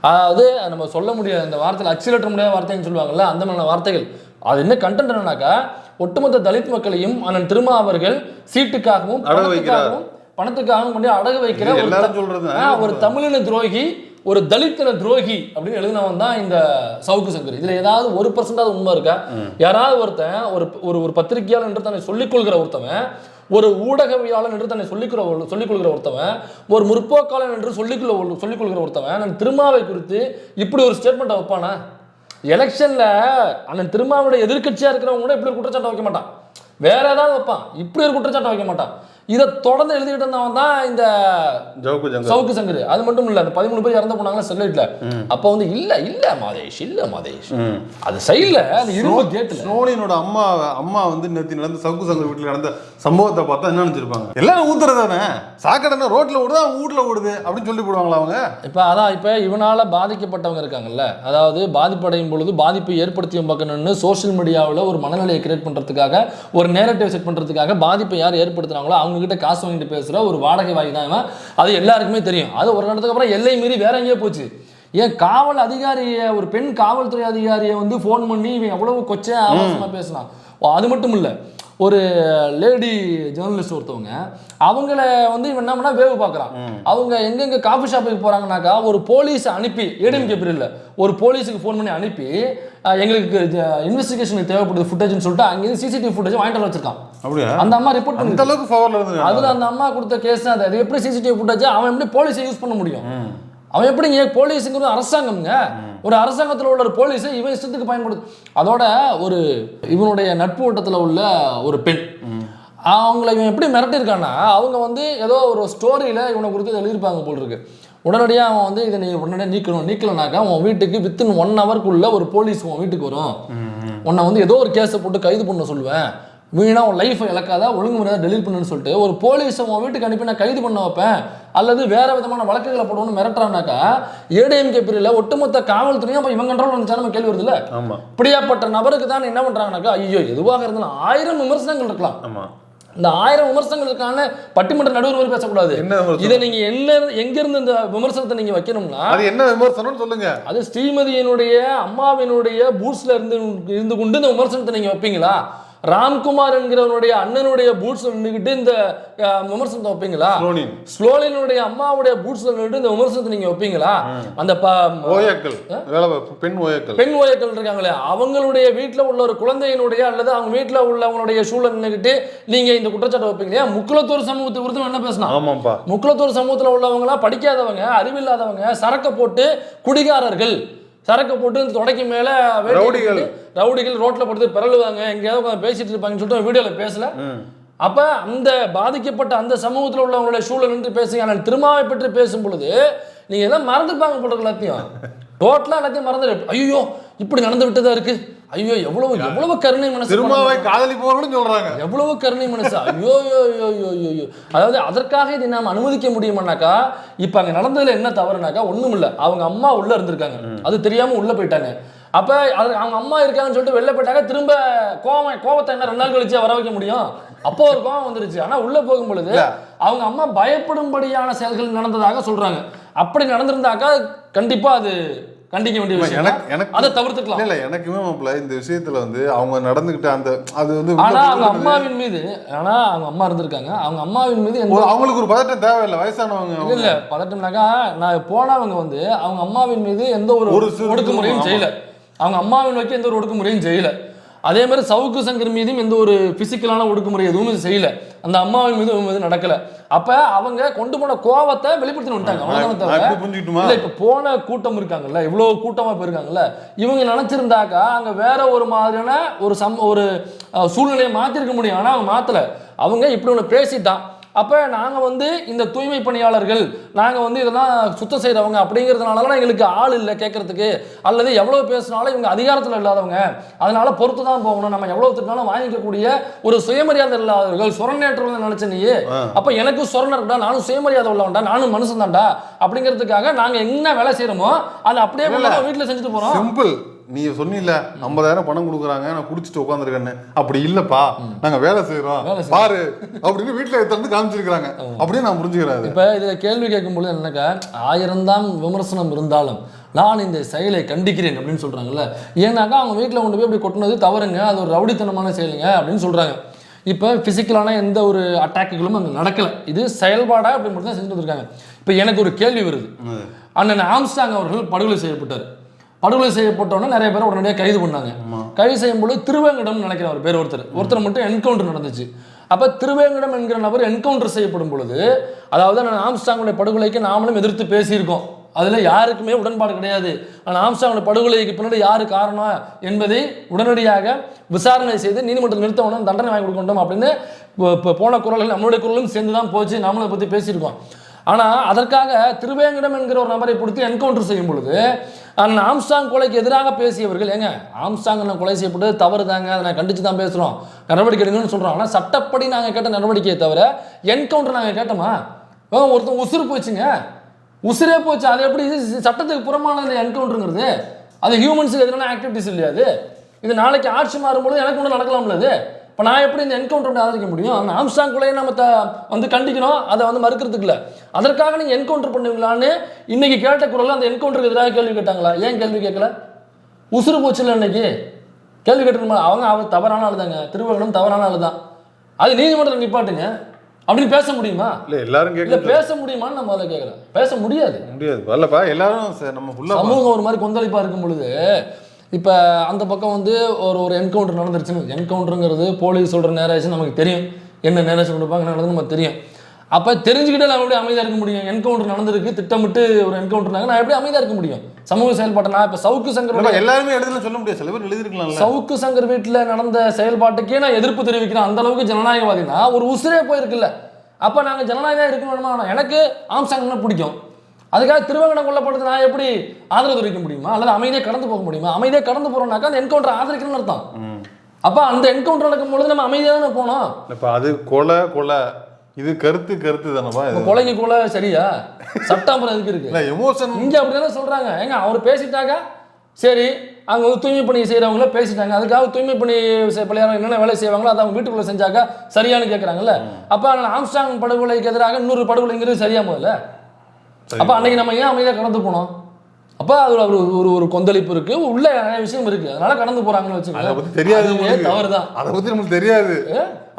S1: அதாவது நம்ம சொல்ல முடியாது அந்த வார்த்தையில் அச்சிலற்ற முடியாத வார்த்தைன்னு சொல்லுவாங்கல்ல, அந்த மாதிரியான வார்த்தைகள். அது என்ன கண்டென்ட் என்னன்னாக்கா, ஒட்டுமொத்த தலித் மக்களையும் அண்ணன் திருமா அவர்கள் சீட்டுக்காகவும் பணத்துக்காகவும் கொண்டு அடகு வைக்கிற ஒரு தமிழின துரோகி, ஒரு தலித்தின துரோகி அப்படின்னு எழுதினவன் தான் இந்த சவுக்கு சங்கர். இதுல ஏதாவது 1% உண்மை இருக்கா? யாராவது ஒருத்தன் ஒரு பத்திரிகையாளர் என்று தன்னை சொல்லிக்கொள்கிற ஒருத்தவன், ஒரு ஊடகவியாளன் என்று தன்னை சொல்லிக்கொள்கிற ஒருத்தவன், ஒரு முற்போக்காளன் என்று சொல்லிக்கொள்கிற ஒருத்தவன் அண்ணன் திருமாவை குறித்து இப்படி ஒரு ஸ்டேட்மெண்ட் வைப்பானா? எலெக்ஷன்ல அண்ணன் திருமாவுடைய எதிர்கட்சியா இருக்கிறவங்க கூட இப்படி ஒரு குற்றச்சாட்டை வைக்க மாட்டான், வேற ஏதாவது வைப்பான், இப்படி ஒரு குற்றச்சாட்டை வைக்க மாட்டான். இதை தொடர்ந்து எழுதிட்டு இருந்தவன் தான் இந்த சவுக்கு சங்கர். அது மட்டும் இல்ல, அந்த 13 பேர் இறந்து போனாங்க ஸ்டெர்லைட்ல. அப்ப வந்து இல்ல மாதேஷ் அது சைடுல அது இரும்பு கேட்ல
S2: ஸ்னோலினோட அம்மா வந்து நேத்து நடந்த சவுக்கு சங்கர் வீட்டுல நடந்த சம்பவத்தை பார்த்தா என்ன நினைச்சிருப்பாங்க? எல்லாரும் ஊத்துறதானே சாக்கடை ரோட்ல ஓடுது அவங்க வீட்டுல ஓடுது அப்படின்னு சொல்லி போடுவாங்களா அவங்க?
S1: இப்போ இவனால பாதிக்கப்பட்டவங்க இருக்காங்கல்ல, அதாவது பாதிப்படையும் பொழுது பாதிப்பை ஏற்படுத்திய பக்கணும்னு சோஷியல் மீடியாவில் ஒரு மனநிலையை கிரியேட் பண்றதுக்காக, ஒரு நேரட்டிவ் செட் பண்றதுக்காக பாதிப்பை யார் ஏற்படுத்துறாங்களோ அவங்க கிட்ட காசு வாங்கிட்டு பேசுற ஒரு வாடகை வாங்கி தான். அது எல்லாருக்குமே தெரியும். அது ஒரு இடத்துக்கு அப்புறம் எல்லை மீறி வேற எங்கேயோ போச்சு. ஏன் காவல் அதிகாரியை, ஒரு பெண் காவல்துறை அதிகாரியை வந்து ஃபோன் பண்ணி இவன் எவ்வளவு கொச்சை ஆபாசமாக பேசலாம். அது மட்டும் இல்லை, ஒரு லேடி ஜேர்னலிஸ்ட் ஒருத்தவங்க அவங்கள வந்து இவன் என்ன பண்ணா வேவு பார்க்குறான். அவங்க எங்கெங்க காஃபி ஷாப்புக்கு போகிறாங்கனாக்கா ஒரு போலீஸ் அனுப்பி, ஏடிஎம்கே பீரியட்ல ஒரு போலீஸுக்கு ஃபோன் பண்ணி அனுப்பி எங்களுக்கு இன்வெஸ்டிகேஷனுக்கு தேவைப்படுது ஃபுட்டேஜ்னு சொல்லிட்டு அங்கேருந்து சிசிடிவி ஃபுட்டேஜ் வாங்கிட்டு வச்சிருக்கான். அந்த அம்மா ரிப்போர்ட் பண்ணி
S2: அந்த அளவுக்கு பவர்ல இருந்து
S1: அதில் அந்த அம்மா கொடுத்த கேஸ் தான். அது எப்படி சிசிடிவி ஃபுட்டேஜ் அவன் எப்படி போலீஸை யூஸ் பண்ண முடியும்? அவன் எப்படிங்க போலீஸுங்கிறது அரசாங்கம்ங்க. ஒரு அரசாங்கத்தில் உள்ள ஒரு போலீஸை இவன் இஷ்டத்துக்கு பயன்படுது. அதோட ஒரு இவனுடைய நட்பு வட்டத்தில் உள்ள ஒரு பெண், அவங்கள இவன் எப்படி மிரட்டிருக்கான்னா, அவங்க வந்து ஏதோ ஒரு ஸ்டோரியில் இவனை குறித்து எழுதியிருப்பாங்க போல் இருக்கு. உடனடியாக அவன் வந்து இதை நீ உடனடியாக நீக்கலனாக்கா உன் வீட்டுக்கு வித்தின் 1 ஹவருக்குள்ள ஒரு போலீஸ் உன் வீட்டுக்கு வரும், உன்னை வந்து ஏதோ ஒரு கேஸை போட்டு கைது பண்ண சொல்லுவேன், வீணா உன் லைஃப்பை இழக்காத, ஒழுங்கு முறையாக டெலீட் பண்ணுன்னு சொல்லிட்டு ஒரு போலீஸை உன் வீட்டுக்கு அனுப்பி நான் கைது பண்ண வைப்பேன் அல்லது வேற விதமான வழக்குகளை போடணும்னு மிரட்டுறானாக்கா, ஏடிஎம்கே பிரிவில் ஒட்டுமொத்த காவல்துறையும் அப்போ இவன் கண்ட்ரோல் வந்துச்சா நம்ம கேள்வி வருது இல்லை? இப்படியாப்பட்ட நபருக்கு தான் என்ன பண்ணுறாங்கனாக்கா, ஐயோ எதுவாக இருந்தாலும் 1000 விமர்சனங்கள் இருக்கலாம். இந்த 1000 விமர்சனங்களுக்கான பட்டிமன்ற நடுவர் மாதிரி பேசக்கூடாது. இதை நீங்க எங்கிருந்து இந்த விமர்சனத்தை நீங்க வைக்கணும்னா,
S2: அது என்ன விமர்சனம் சொல்லுங்க.
S1: அது ஸ்ரீமதியினுடைய அம்மாவினுடைய பூட்ஸ்ல இருந்து கொண்டு இந்த விமர்சனத்தை நீங்க வைப்பீங்களா? ராம்குமார் என்கிறவனுடைய அண்ணனுடைய பூட்ஸ்ல நின்றுக்கிட்டு இந்த விமர்சனத்தை வைப்பீங்களா? ஸ்லோலினுடைய அம்மாவுடைய பூட்ஸ்ல நின்றுட்டு இந்த விமர்சனத்தை நீங்க வைப்பீங்களா? அந்த பெண் ஓயக்கள் இருக்காங்களே, அவங்களுடைய வீட்டில் உள்ள ஒரு குழந்தையினுடைய அல்லது அவங்க வீட்டில் உள்ளவங்களுடைய சூழல் நின்றுக்கிட்டு நீங்க இந்த குற்றச்சாட்டை வைப்பீங்களா? முக்குலத்தூர் சமூகத்தை குறித்து என்ன பேசணும்? முக்குலத்தூர் சமூகத்தில் உள்ளவங்களா படிக்காதவங்க, அறிவில்லாதவங்க, சரக்க போட்டு குடிகாரர்கள், சரக்கு போட்டு தொடக்கி மேல ரவுடிகள் ரோட்ல படுத்து பிறழுவாங்க, எங்கேயாவது பேசிட்டு இருப்பாங்கன்னு சொல்லிட்டு வீடியோல பேசல. அப்ப அந்த பாதிக்கப்பட்ட அந்த சமூகத்தில் உள்ளவங்களுடைய சூழல் நின்று பேசுங்க. ஆனால் திருமாவை பற்றி பேசும் பொழுது நீங்க எல்லாம் மறந்துப்பாங்க போல எல்லாத்தையும், டோட்டலா எல்லாத்தையும் மறந்துடு. ஐயோ இப்படி நடந்து விட்டதா இருக்கு, ஐயோ எவ்வளவு கருணை மனசு,
S2: திருமாவை காதலிப்பவர்களும் சொல்றாங்க
S1: எவ்வளவு கருணை மனசு, ஐயோ ஐயோ. அதாவது அதற்காக இதை நாம் அனுமதிக்க முடியுமானாக்கா, இப்ப அங்க நடந்ததுல என்ன தவறுனாக்கா, ஒண்ணும் இல்ல, அவங்க அம்மா உள்ள இருந்திருக்காங்க, அது தெரியாம உள்ள போயிட்டாங்க. அப்ப அவங்க அம்மா இருக்காங்கன்னு சொல்லிட்டு வெளில போயிட்டாங்க. திரும்ப கோவத்தை என்ன 2 நாள் கழிச்சு வர வைக்க முடியும்? அப்போ ஒரு கோவம் வந்துருச்சு. ஆனா உள்ள போகும் பொழுது அவங்க அம்மா பயப்படும்படியான செயல்கள் நடந்ததாக சொல்றாங்க. அப்படி நடந்திருந்தாக்கா கண்டிப்பா அது கண்டிக்க வேண்டிய விஷயம். அதை தவிர்த்துக்கலாம்.
S2: இல்ல எனக்குமே இந்த விஷயத்துல வந்து அவங்க நடந்துகிட்ட அந்த அது வந்து
S1: அவங்க அம்மாவின் மீது, அவங்க அம்மா இருந்திருக்காங்க, அவங்க அம்மாவின் மீது
S2: அவங்களுக்கு ஒரு பதட்டம் தேவையில்லை. வயசானவங்க
S1: இல்ல பதட்டம்னாக்கா, நான் போனவங்க வந்து அவங்க அம்மாவின் மீது எந்த ஒரு ஒடுக்குமுறையும் செய்யல, அவங்க அம்மாவின் நோக்கி எந்த ஒரு ஒடுக்குமுறையும் செய்யல. அதே மாதிரி சவுக்கு சங்கர் மீதும் எந்த ஒரு பிசிக்கலான ஒடுக்குமுறை எதுவுமே செய்யல, அந்த அம்மாவின் மீது நடக்கல. அப்ப அவங்க கொண்டு போன கோவத்தை வெளிப்படுத்தி விட்டாங்க. இல்ல இப்ப போன கூட்டம் இருக்காங்கல்ல, இவ்வளவு கூட்டமா போயிருக்காங்கல்ல, இவங்க நினைச்சிருந்தாக்கா அங்க வேற ஒரு மாதிரியான ஒரு சூழ்நிலையை மாத்திருக்க முடியும். ஆனா அவங்க மாத்தல, அவங்க இப்படி ஒண்ணு பேசிட்டான். அப்போ நாங்கள் வந்து இந்த தூய்மை பணியாளர்கள், நாங்கள் வந்து இதெல்லாம் சுத்தம் செய்கிறவங்க அப்படிங்கிறதுனால எங்களுக்கு ஆள் இல்லை கேட்கறதுக்கு, அல்லது எவ்வளோ பேசினாலும் இவங்க அதிகாரத்தில் இல்லாதவங்க, அதனால பொறுத்து தான் போகணும், நம்ம எவ்வளோ திட்டாலும் வாங்கிக்கக்கூடிய ஒரு சுயமரியாதை இல்லாதவர்கள், சுரநேற்றவர்கள் நினைச்ச நீ. அப்போ எனக்கு சுரண இருக்கா, நானும் சுயமரியாதை உள்ளவன்டா, நானும் மனுஷன் தான்டா அப்படிங்கிறதுக்காக நாங்கள் என்ன வேலை செய்யறோமோ அதை அப்படியே வீட்டில் செஞ்சுட்டு போகிறோம்.
S2: சிம்பிள். நீ சொன்னில 50,000 பணம் கொடுக்குறாங்க, நான் குடிச்சிட்டு உட்காந்துருக்கேன்னு. அப்படி இல்லப்பா, நாங்க வேலை செய்யறோம் பாரு அப்படின்னு வீட்டுல எடுத்து காமிச்சிருக்காங்க. அப்படியே நான் புரிஞ்சுக்கிறேன்.
S1: இப்ப இதுல கேள்வி கேட்கும்போது என்னக்கா, 1000 தான் விமர்சனம் இருந்தாலும் நான் இந்த செயலை கண்டிக்கிறேன் அப்படின்னு சொல்றாங்கல்ல. ஏன்னாக்கா அவங்க வீட்டுல கொண்டு போய் அப்படி கொட்டினது தவறுங்க, அது ஒரு ரவுடித்தனமான செயலுங்க அப்படின்னு சொல்றாங்க. இப்போ ஃபிசிக்கலான எந்த ஒரு அட்டாக்குகளும் அங்கே நடக்கல, இது செயல்பாடாக அப்படி மட்டும் தான் செஞ்சுட்டு வந்திருக்காங்க. இப்போ எனக்கு ஒரு கேள்வி வருது. அண்ணன் ஆம்ஸ்டாங் அவர்கள் படுகொலை செய்யப்பட்டார். படுகொலை செய்யப்பட்டோன்னா நிறைய பேர் உடனடியாக கைது பண்ணாங்க. கைது செய்யும்போது திருவேங்கடம் நினைக்கிற ஒரு பேர் ஒருத்தர் மட்டும் என்கவுண்டர் நடந்துச்சு. அப்போ திருவேங்கடம் என்கிற நபர் என்கவுண்டர் செய்யப்படும் பொழுது, அதாவது நான் ஆம்ஸ்டாங்குடைய படுகொலைக்கு நாமளும் எதிர்த்து பேசியிருக்கோம், அதில் யாருக்குமே உடன்பாடு கிடையாது. ஆனால் ஆம்ஸ்டாங்குடைய படுகொலைக்கு பின்னாடி யாரு காரணம் என்பதை உடனடியாக விசாரணை செய்து நீதிமன்றத்தில் நிறுத்தவனும் தண்டனை வாங்கி கொடுக்கணும் அப்படின்னு இப்போ போன குரல்கள் நம்மளுடைய குரலும் சேர்ந்து தான் போச்சு, நாமளும் அதை பற்றி பேசியிருக்கோம். ஆனால் அதற்காக திருவேங்கடம் என்கிற ஒரு நபரை பிடித்து என்கவுண்டர் செய்யும் பொழுது ஆம்ஸ்டாங் கொலைக்கு எதிராக பேசியவர்கள், ஏங்க ஆம்ஸ்டாங் கொலை செய்யப்பட்டது தவறு தாங்க, அதை நான் கண்டித்து தான் பேசுகிறோம், நடவடிக்கை எடுங்கன்னு சொல்கிறோம். ஆனால் சட்டப்படி நாங்கள் கேட்ட நடவடிக்கையை தவிர என்கவுண்டர் நாங்கள் கேட்டோமா? ஒருத்தன் உசுறு போச்சுங்க, உசுரே போச்சு. அது எப்படி சட்டத்துக்கு புறமான என்கவுண்டருங்கிறது? அது ஹியூமன்ஸுக்கு எதுனா ஆக்டிவிட்டிஸ் இல்லையா அது? இது நாளைக்கு ஆட்சி மாறும்போது எனக்கு ஒன்று நடக்கலாம்ல அது. இப்போ நான் எப்படி இந்த என்கவுண்டர் ஆதரிக்க முடியும்? அந்த ஆம்ஸ்டாங் கொலையை நம்ம வந்து கண்டிக்கணும், அதை வந்து மறுக்கிறதுக்கு இல்லை. அதற்காக நீங்கள் என்கவுண்டர் பண்ணுவீங்களான்னு இன்னைக்கு கேட்ட குரலில் அந்த என்கவுண்டருக்கு எதிராக கேள்வி கேட்டாங்களா? ஏன் கேள்வி கேட்கல? உசுறு போச்சு இல்லை இன்னைக்கு கேள்வி கேட்டுருமா? அவங்க தவறான ஆள் தாங்க, திருவேங்கடம் தவறான ஆள் தான், அது நீதிமன்றத்தில் நிப்பாட்டுங்க அப்படின்னு பேச முடியுமா?
S2: இல்ல எல்லாரும்
S1: இல்ல பேச முடியுமான்னு நான் முதல்ல கேட்கறேன். பேச முடியாது,
S2: முடியாது. வரலப்பா எல்லாரும் நம்ம
S1: சமூகம் ஒரு மாதிரி கொந்தளிப்பா இருக்கும் பொழுது இப்போ அந்த பக்கம் வந்து ஒரு என்கவுண்டர் நடந்துருச்சுன்னு, என்கவுண்டருங்கிறது போலீஸ் சொல்கிற நேரேஷன் நமக்கு தெரியும், என்ன நேரேஷன் கொடுப்பாங்க நடந்து நமக்கு தெரியும். அப்போ தெரிஞ்சுக்கிட்டே நான் எப்படி அமைதியாக இருக்க முடியும்? என்கவுண்டர் நடந்திருக்கு, திட்டமிட்டு ஒரு என்கவுண்டர்னாங்க, நான் எப்படி அமைதியாக இருக்க முடியும்? சமூக செயல்பாட்டை நான் இப்போ சவுக்கு சங்கர்
S2: எல்லாருமே எழுதுன்னு சொல்ல முடியாது, சில பேர் எழுதிருக்கலாம்.
S1: சவுக்கு சங்கர் வீட்டில் நடந்த செயல்பாட்டுக்கே நான் எதிர்ப்பு தெரிவிக்கிறேன். அந்த அளவுக்கு ஜனநாயகவாதினா ஒரு உசுரே போயிருக்குல்ல. அப்போ நாங்கள் ஜனநாயகம் இருக்கணுமா? எனக்கு ஆம்ஸ்டாங்னா பிடிக்கும், அதுக்காக திருவேங்கடம் கொல்லப்படுறது நான் எப்படி ஆதரவு தெரிவிக்க முடியுமா? அல்லது அமைதியாக கடந்து போக முடியுமா? அமைதியாக கடந்து போகிறோம்னாக்கா அந்த என்கவுண்டர் ஆதரிக்கணும்னு அர்த்தம். அப்போ அந்த என்கவுண்டர் நடக்கும் பொழுது நம்ம அமைதியாக தானே போனோம்.
S2: இப்போ அது கொலை இது கருத்து தானப்பா.
S1: கொலைக்கு கொலை சரியா? சட்டம் எதுக்கு இருக்கு?
S2: எமோஷன்
S1: இங்கே அப்படி தானே சொல்கிறாங்க. ஏங்க அவர் பேசிட்டாங்க, சரி அவங்க வந்து தூய்மை பணி செய்கிறவங்கள பேசிட்டாங்க, அதுக்காக தூய்மை பணி பணியாளர் என்னென்ன வேலை செய்வாங்களோ அதை அவங்க வீட்டுக்குள்ளே செஞ்சாக்கா சரியானு கேட்குறாங்கல்ல. அப்போ ஆம்ஸ்டாங் படுகொலைக்கு எதிராக இன்னொரு படுகொலைங்கிறது சரியா முதல்ல? அப்போ அன்னைக்கு நம்ம ஏன் அமைதியாக கடந்து போனோம்? அப்போ அது ஒரு கொந்தளிப்பு இருக்கு, உள்ள நிறைய விஷயம் இருக்கு, அதனால கடந்து போறாங்கன்னு வச்சுக்கோங்க.
S2: தெரியாது,
S1: தவறுதான்.
S2: அதை பத்தி நமக்கு தெரியாது,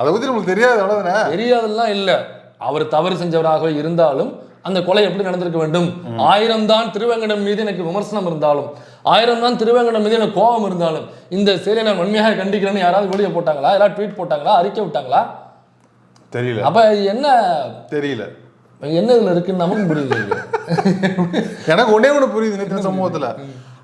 S2: அவ்வளவுதானே.
S1: தெரியாதுலாம் இல்லை, அவர் தவறு செஞ்சவராக இருந்தாலும் அந்த கொலை எப்படி நடந்திருக்க வேண்டும்? 1000 தான் திருவேங்கடம் மீது எனக்கு விமர்சனம் இருந்தாலும், 1000 தான் திருவேங்கடம் மீது எனக்கு கோபம் இருந்தாலும் இந்த செயலை நான் வன்மையாக கண்டிக்கிறேன்னு யாராவது வீடியோ போட்டாங்களா? யாராவது ட்வீட் போட்டாங்களா? அறிக்கை விட்டாங்களா?
S2: தெரியல.
S1: அப்ப என்ன
S2: தெரியல,
S1: என்ன இதுல இருக்குன்னு நமக்கு புரியுது.
S2: எனக்கு ஒண்ணு புரியுது. நேற்று சமூகத்துல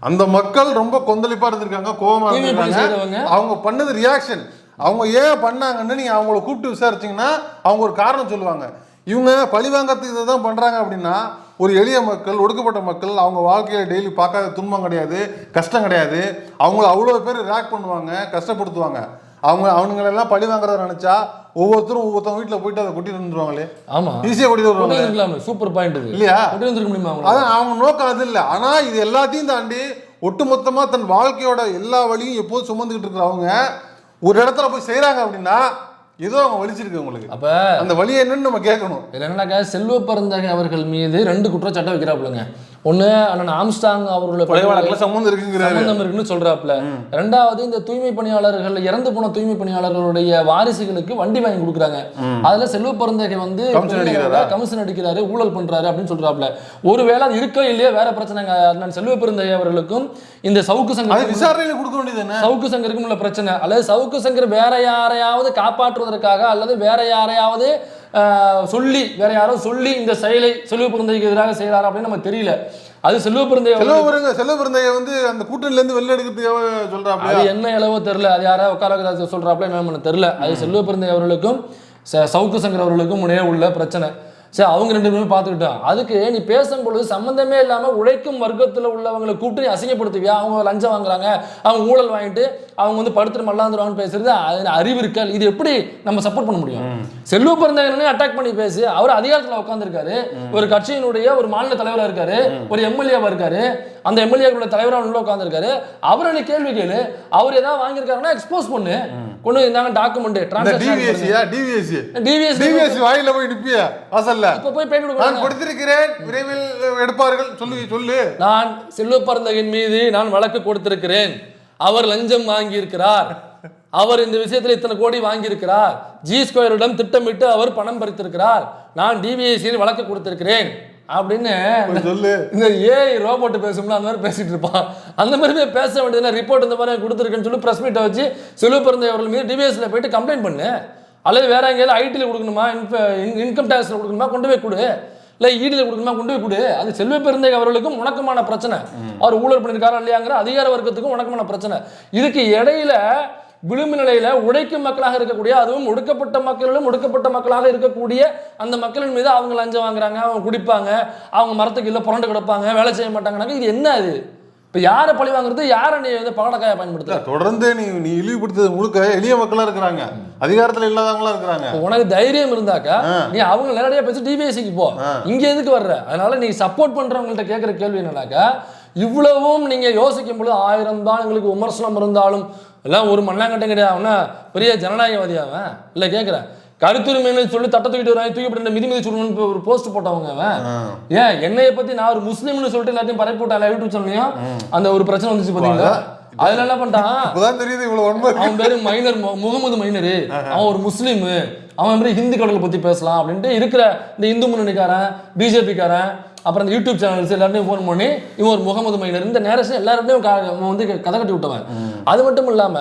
S2: அந்த மக்கள் ரொம்ப கொந்தளிப்பா இருந்திருக்காங்க, கோபமா இருந்திருக்காங்க. அவங்க பண்ணது ரியாக்ஷன், அவங்க ஏன் பண்ணாங்கன்னு நீங்க அவங்கள கூப்பிட்டு விசாரிச்சீங்கன்னா அவங்க ஒரு காரணம் சொல்லுவாங்க. இவங்க பழிவாங்கறதுக்கு இதை தான் பண்றாங்க அப்படின்னா, ஒரு எளிய மக்கள், ஒடுக்கப்பட்ட மக்கள், அவங்க வாழ்க்கையில டெய்லி பார்க்காத துன்பம் கிடையாது, கஷ்டம் கிடையாது, அவங்கள அவ்வளோ பேர் ரியாக்ட் பண்ணுவாங்க, கஷ்டப்படுத்துவாங்க. அவனுங்களெல்லாம் பழி வாங்குறத நினைச்சா ஒவ்வொருத்தரும் ஒவ்வொருத்தவங்க வீட்டில் போயிட்டு அதை கொட்டிட்டு வந்துருவாங்களே.
S1: ஆமா,
S2: ஈஸியாக கொட்டிட்டு வருவாங்க.
S1: சூப்பர் பாயிண்ட்
S2: இல்லையா?
S1: கொட்டிட்டு முடியுமா?
S2: அதான் அவங்க நோக்கம் அது இல்லை. ஆனால் இது எல்லாத்தையும் தாண்டி ஒட்டுமொத்தமாக தன் வாழ்க்கையோட எல்லா வழியும் எப்போதும் சுமந்துக்கிட்டு இருக்கிறவங்க ஒரு இடத்துல போய் செய்கிறாங்க அப்படின்னா ஏதோ அவங்க வலிச்சிருக்கு உங்களுக்கு.
S1: அப்போ
S2: அந்த வழி என்னன்னு நம்ம கேட்கணும்.
S1: இதில் என்னன்னாக்கா செல்வ பெருந்தகை அவர்கள் மீது 2 குற்றச்சாட்டை வைக்கிறாப்புலங்க. ஒன்று அண்ணன் ஆம்ஸ்டாங் அவர்களோட
S2: சம்பந்தம் இருக்குன்னு
S1: சொல்றாப்புல. 2வது இந்த தூய்மை பணியாளர்கள், இறந்து போன தூய்மை பணியாளர்களுடைய வாரிசுகளுக்கு வண்டி வாங்கி கொடுக்குறாங்க. அதுல செல்வ பெருந்தகை வந்து கமிஷன் அடிக்கிறாரு, ஊழல் பண்றாரு அப்படின்னு சொல்றாப்புல. ஒருவேளை அது இருக்கோ இல்லையோ வேற பிரச்சனைங்க. அண்ணன் செல்வ பெருந்தகை அவர்களுக்கும் இந்த சவுக்கு சங்கர்
S2: விசாரணையில கொடுக்க வேண்டியது
S1: சவுக்கு சங்கருக்கும் உள்ள பிரச்சனை. அல்லது சவுக்கு சங்கர் வேற யாரையாவது காப்பாற்றுவதற்காக அல்லது வேற யாரையாவது சொல்லி வேற யாரோ சொல்லி இந்த செயலை செல்வ பெருந்தகைக்கு எதிராக செய்யறாரு அப்படின்னு நமக்கு தெரியல. அது செல்வ
S2: பெருந்தகை வந்து அந்த கூட்டணில இருந்து வெளில எடுக்கிறதுக்காக சொல்றாப்ல.
S1: அது என்ன இளவோ தெரியல, அது யாரா உட்கார சொல்றாப்ல என்ன தெரியல. அது செல்வ பெருந்தகை அவர்களுக்கும் சவுக்கு சங்கர் அவர்களுக்கும் முன்னே உள்ள பிரச்சனை. சரி, அவங்க 2 பேரும் பார்த்துக்கிட்டோம். அதுக்கு நீ பேசும்பொழுது சம்மந்தமே இல்லாமல் உழைக்கும் வர்க்கத்தில் உள்ளவங்களை கூப்பிட்டு நீ அசிங்கப்படுத்துவியா? அவங்க லஞ்சம் வாங்குறாங்க, அவங்க ஊழல் வாங்கிட்டு அவங்க வந்து படுத்துட்டு மல்லாந்துருவாங்கன்னு பேசுறது அது அறிவு இருக்கல். இது எப்படி நம்ம சப்போர்ட் பண்ண முடியும்? செல்வ பெருந்தகை அட்டாக் பண்ணி பேசி அவர் அதிகாரத்தில் உட்காந்துருக்காரு, ஒரு கட்சியினுடைய ஒரு மாநில தலைவராக இருக்காரு, ஒரு எம்எல்ஏவா இருக்காரு, அந்த எம்எல்ஏ தலைவராக உள்ள உட்காந்துருக்காரு. அவரை நீ கேள்வி கேளு, அவர் ஏதாவது வாங்கியிருக்காருன்னா எக்ஸ்போஸ் பண்ணு, கொண்டு இருந்தாங்க டாக்குமெண்ட்
S2: டிவிஎஸ் வாயில போய் நிப்பியா வாசல்ல
S1: இப்ப போய் பேட்டி கொடுக்க
S2: நான் கொடுத்திருக்கிறேன், விரைவில் எடுப்பார்கள் சொல்லு.
S1: நான் செல்வ பெருந்தகையின் மீது நான் வழக்கு கொடுத்திருக்கிறேன், அவர் லஞ்சம் வாங்கி இருக்கிறார், அவர் இந்த விஷயத்தில் இத்தனை கோடி வாங்கியிருக்கிறார், G2 திட்டமிட்டு அவர் பணம் பறித்திருக்கிறார், நான் டிவிஎஸ்சியில் வழக்கு கொடுத்திருக்கிறேன் அப்படின்னு
S2: சொல்லு.
S1: இந்த ஏஐ ரோபோட் பேசும்ல அந்த மாதிரி பேசிட்டு இருப்பான். அந்த மாதிரி பேச வேண்டியதுனா ரிப்போர்ட் இந்த மாதிரி கொடுத்துருக்குன்னு சொல்லி பிரஸ் மீட்டை வச்சு செல்வ பெருந்தகை அவர்கள் மீது டிவிஎஸ்ல போயிட்டு கம்ப்ளைண்ட் பண்ணு. அல்லது வேற எங்கேயாவது ஐடியில் கொடுக்கணுமா, இன்கம் டேக்ஸ்ல கொடுக்கணுமா, கொண்டு போய் கொடு, இல்லை ஈடியில் கொடுக்கணுமா, கொண்டு போய் கொடு. அது செல்வ பெருந்தகை அவர்களுக்கும் உணக்கமான பிரச்சனை, அவர் ஊழல் பண்ணியிருக்காரா இல்லையாங்கிற அதிகார வர்க்கத்துக்கும் உணக்கமான பிரச்சனை. இதுக்கு இடையில விளிம்பு நிலையில உழைக்கும் மக்களாக இருக்கக்கூடிய, அதுவும் ஒடுக்கப்பட்ட மக்களிலும் ஒடுக்கப்பட்ட மக்களாக இருக்கக்கூடிய அந்த மக்களின் மீது அவங்க லஞ்சம் வாங்குறாங்க, அவங்க குடிப்பாங்க, அவங்க மரத்துக்கு இல்லை புரண்டு கிடப்பாங்க, வேலை செய்ய மாட்டாங்கன்னாங்க. இது என்ன? அது இப்போ யாரை பழி வாங்குறது, யாரை நீ வந்து பகடக்காயை பயன்படுத்த?
S2: தொடர்ந்து நீ இழிவுபடுத்துறது முழுக்க எளிய மக்களா இருக்கிறாங்க, அதிகாரத்துல இல்லாதவங்களா இருக்கிறாங்க.
S1: உனக்கு தைரியம் இருந்தாக்கா நீ அவங்க நேரடியா பேசி டிவிஎஸ்சிக்கு போ, இங்க எதுக்கு வர்ற? அதனால நீ சப்போர்ட் பண்றவங்கள்ட்ட கேட்குற கேள்வி என்னன்னாக்கா, இவ்வளவும் நீங்க யோசிக்கும் பொழுது 1000 தான் எங்களுக்கு விமர்சனம் இருந்தாலும் எல்லாம் ஒரு மண்ணாங்கட்டம் கிடையாது, பெரிய ஜனநாயகவாதியாவன் இல்லை கேட்குறேன். கருத்துரிமைன்னு சொல்லி தட்ட தூக்கிட்டு வருவாங்க, தூக்கிட்டு மிதி சொல்லணும்னு ஒரு போஸ்ட் போட்டவங்க அவன். ஏன் என்னைய பத்தி நான் ஒரு முஸ்லீம்னு சொல்லிட்டு எல்லாத்தையும் பரப்பி போட்டால யூடியூப் சேனல்லையும் அந்த ஒரு பிரச்சனை வந்துச்சு பாத்தீங்களா? அதுல என்ன பண்ணிட்டான்,
S2: தெரியுது
S1: அவன் பேரு மைனர், முகமது மைனரு, அவன் ஒரு முஸ்லீம், அவன் எப்படி ஹிந்து கடவுளை பத்தி பேசலாம் அப்படின்ட்டு இருக்கிற இந்த இந்து முன்னணிக்காரன், பிஜேபிக்காரன், அப்புறம் இந்த யூடியூப் சேனல்ஸ் எல்லாத்தையும் ஃபோன் பண்ணி இவன் ஒரு முகமது மைனர், இந்த நேரத்தில் எல்லாருடையும் வந்து கதை கட்டி விட்டவன். அது மட்டும் இல்லாம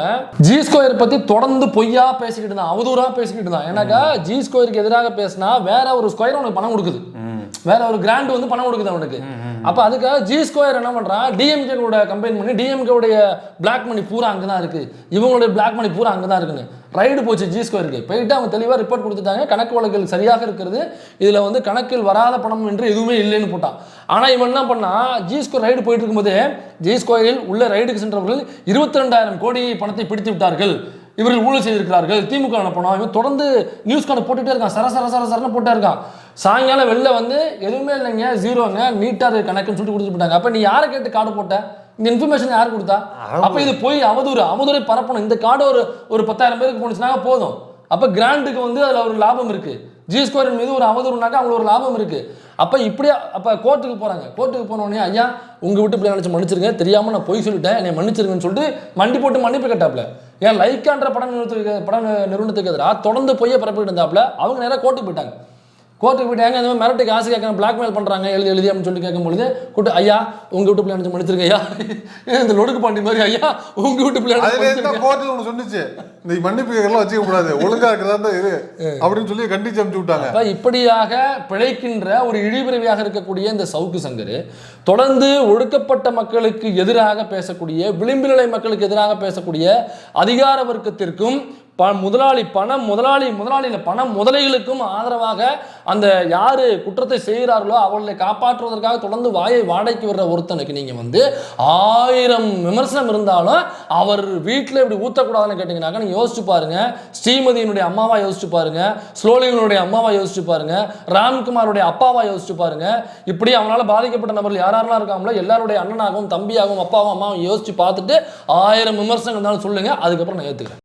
S1: ஜி ஸ்கொயர் பத்தி தொடர்ந்து பொய்யா பேசிக்கிட்டு இருந்தான், அவதூறா பேசிக்கிட்டு இருந்தான். ஏன்னாக்கா ஜி ஸ்கொயருக்கு எதிராக பேசினா வேற ஒரு ஸ்கொயர் அவனுக்கு பணம் கொடுக்குது, வேற ஒரு கிராண்ட் வந்து பணம் கொடுக்குது அவனுக்கு. அப்ப அதுக்காக ஜி ஸ்கொயர் என்ன பண்றான், டிஎம்கே கூட கம்பைன் பண்ணி டிஎம்கே உடைய பிளாக் மணி பூரா அங்கதான் இருக்கு, இவங்களுடைய பிளாக் மணி பூரா அங்கதான் இருக்குன்னு ரைடு போச்சு ஜி ஸ்கொயருக்கு. போயிட்டு அவங்க தெளிவாக ரிப்போர்ட் கொடுத்துட்டாங்க, கணக்கு வழக்குகள் சரியாக இருக்கிறது, இதில் வந்து கணக்கில் வராத பணம் என்று எதுவுமே இல்லைன்னு போட்டான். ஆனால் இவன் என்ன பண்ணா, ஜி ஸ்கொயர் ரைடு போயிட்டு இருக்கும்போது ஜி ஸ்கொயரில் உள்ள ரைடுக்கு சென்றவர்கள் 22,000 கோடி பணத்தை பிடித்து விட்டார்கள், இவர்கள் ஊழல் செய்திருக்கிறார்கள், திமுக அனுப்பணும். இவன் தொடர்ந்து நியூஸ் கார்டு போட்டுகிட்டே இருக்கான், சரசரன்னு போட்டே இருக்கான். சாயங்காலம் வெளில வந்து எதுவுமே இல்லைங்க, ஜீரோங்க, நீட்டாக கணக்குன்னு சொல்லிட்டு கொடுத்துட்டு போட்டாங்க. அப்போ நீ யாரை கேட்டு கார்டு போட்ட, இந்த இன்ஃபர்மேஷன் யார் கொடுத்தா? அப்ப இது போய் அவதூறை பரப்பணும். இந்த கார்டு ஒரு 10,000 பேருக்கு போனுச்சுனா போதும், அப்ப கிராண்டுக்கு வந்து அதுல ஒரு லாபம் இருக்கு. ஜி ஸ்கொயர் மீது ஒரு அவதூறுனாக்கா அவங்களுக்கு ஒரு லாபம் இருக்கு. அப்ப இப்படியா அப்ப கோர்ட்டுக்கு போறாங்க, கோர்ட்டுக்கு போனோடனே ஐயா உங்க விட்டு இப்படி நினைச்சு மன்னிச்சிருங்க, தெரியாம நான் பொய் சொல்லிட்டேன், என்னை மன்னிச்சிருங்கன்னு சொல்லிட்டு மண்டி போட்டு மன்னிப்பு கேட்டாப்ல. ஏன் லைக்கான்ற படம் நிறுவனத்துக்கு எதிராக தொடர்ந்து பொய்யை பரப்பிட்டு இருந்தாப்ல. அவங்க நேராக கோர்ட்டுக்கு போயிட்டாங்க. கோர்ட்டுக்கு போயிட்டாங்க, இந்த மாதிரி மிரட்டி காசு கேட்கணும், பிளாக்மெயில் பண்ணுறாங்க, எழுதி அப்படின்னு சொல்லி கேட்கும்பொழுது கூட்டு ஐயா உங்கள் வீட்டு பிள்ளை மன்னிச்சிருங்க ஐயா, இந்த லொடுக்கு பாண்டி மாதிரி ஐயா உங்கள் வீட்டு பிள்ளை
S2: கோர்ட்டு ஒன்று சொன்னிச்சு, இந்த மன்னிப்பு கேட்கலாம் வச்சுக்க கூடாது, ஒழுங்கா இருக்கிறதா இரு அப்படின்னு சொல்லி கண்டிச்சு அனுப்பிச்சு விட்டாங்க.
S1: அப்போ இப்படியாக பிழைக்கின்ற ஒரு இழிபிறவியாக இருக்கக்கூடிய இந்த சவுக்கு சங்கர் தொடர்ந்து ஒடுக்கப்பட்ட மக்களுக்கு எதிராக பேசக்கூடிய, விளிம்பு நிலை மக்களுக்கு எதிராக பேசக்கூடிய அதிகார வர்க்கத்திற்கும் முதலாளி பண முதலைகளுக்கும் ஆதரவாக அந்த யாரு குற்றத்தை செய்கிறார்களோ அவர்களை காப்பாற்றுவதற்காக தொடர்ந்து வாயை வாடகைக்கு வர்ற ஒருத்தனுக்கு நீங்க வந்து 1000 விமர்சனம் இருந்தாலும் அவர் வீட்டில் இப்படி ஊத்தக்கூடாதுன்னு கேட்டீங்கன்னாக்க நீங்க யோசிச்சு பாருங்க. ஸ்ரீமதியினுடைய அம்மாவா யோசிச்சு பாருங்க, ஸ்லோலினுடைய அம்மாவா யோசிச்சு பாருங்க, ராம்குமாருடைய அப்பாவா யோசிச்சு பாருங்க. இப்படி அவனால பாதிக்கப்பட்ட நபர்கள் யாரெல்லாம் இருக்காங்களோ எல்லாருடைய அண்ணனாகவும் தம்பியாகவும் அப்பாவும் அம்மாவும் யோசிச்சு பார்த்துட்டு 1000 விமர்சனம் இருந்தாலும் சொல்லுங்க, அதுக்கப்புறம் நான் ஏத்துக்கிறேன்.